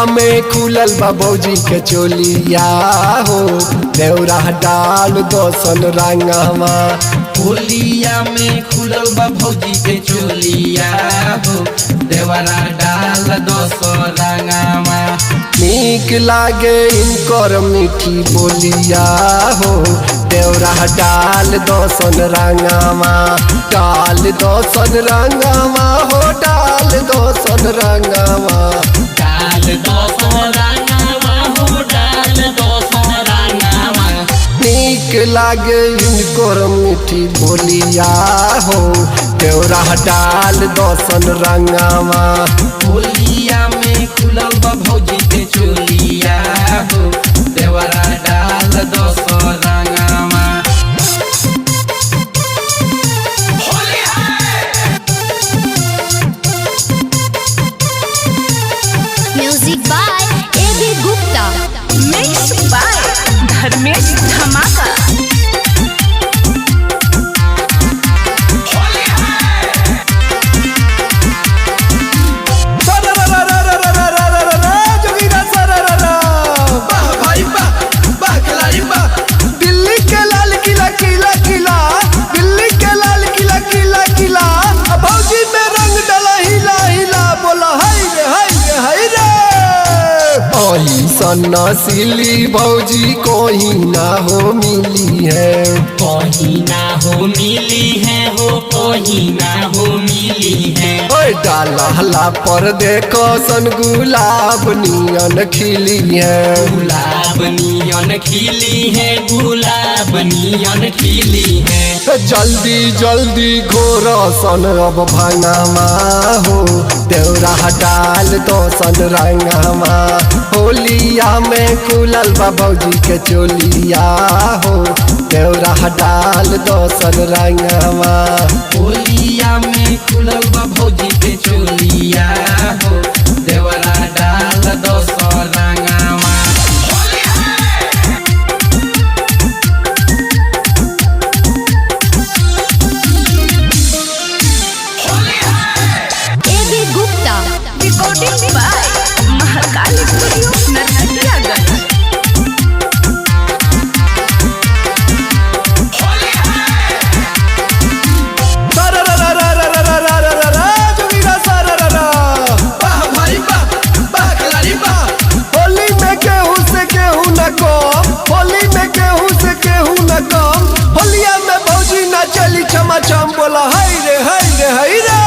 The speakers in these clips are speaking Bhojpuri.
में खुलल बा भौजी के चोलिया हो देवरा डाल दोसन रंगवा। होलिया में खुलल बा भौजी के चोलिया हो देवरा डाल दोसो रंगवा। नीक लागे इनकर मीठी बोलिया हो देवरा डाल दोसन रंगवा। डाल दोसन रंगवा हो डाल दोसन रंगवा। डाल दोसो रंगवा हो डाल दोसो रंगवा। नीक लागे इनकर मीठी बोलिया हो देवरा डाल दोसन रंगवा। होलिया में खुलल बा भौजी के चोलिया हो देवरा डाल दोसो रंगवा। Music by A B. Gupta, mix by Dharmesh Dhamaka. Delhi के लाल किला किला किला, दिल्ली के लाल किला किला किला, भौजी में रंग डाला हिला हिला, बोला हाय रे हाय रे हाय रे। सन्ना सिली भौजी कोई ना हो मिली है। कोई ना हो मिली है हो कोई ना हो मिली है। डाला पर देखो सन गुलाब नियन खिली है। गुलाब नियन खिली है गुलाब नियन खिली है। जल्दी जल्दी घोर सन अब भांगमा हो देवरा डाल दोसन रंगमा। होलिया में खुलल बा भौजी के चोलिया हो देवरा डाल दोसन रंगवा। होलिया में खुलल बा भौजी के चोलिया हो देवरा डाल दोसो रंगवा। A B. Gupta, recording by Mahakal studio, Narkatiaganj. Holi में केहू से केहू न कम, होली में केहू से केहू न कम। होलिया में भौजी न चली छमा छम, बोला हाय रे हाय रे हाय रे।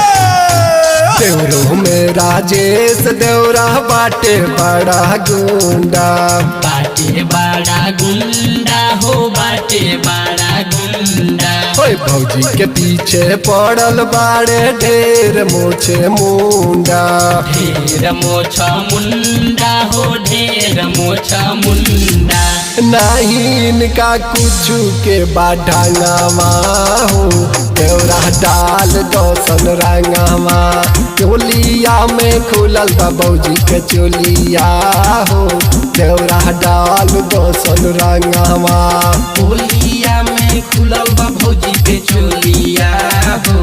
देवरो में राजेश देवरा बाटे बड़ा गुंडा। बाटे बड़ा गुंडा हो बाटे बड़ा गुंडा। ओए भौजी के पीछे पड़ल बाड़े ढेर मोछे मुंडा। ढेर मोछ मुंडा हो ढेर मोछ मुंडा। नहीं इनका कुछ के बाढ़ांगमा हो देवरा डाल दोसन रंगमा। चोलिया में खुलल बा भौजी के चोलिया हो देवरा डाल दोसन रंगमा। होलिया में खुलल बा भौजी के चोलिया हो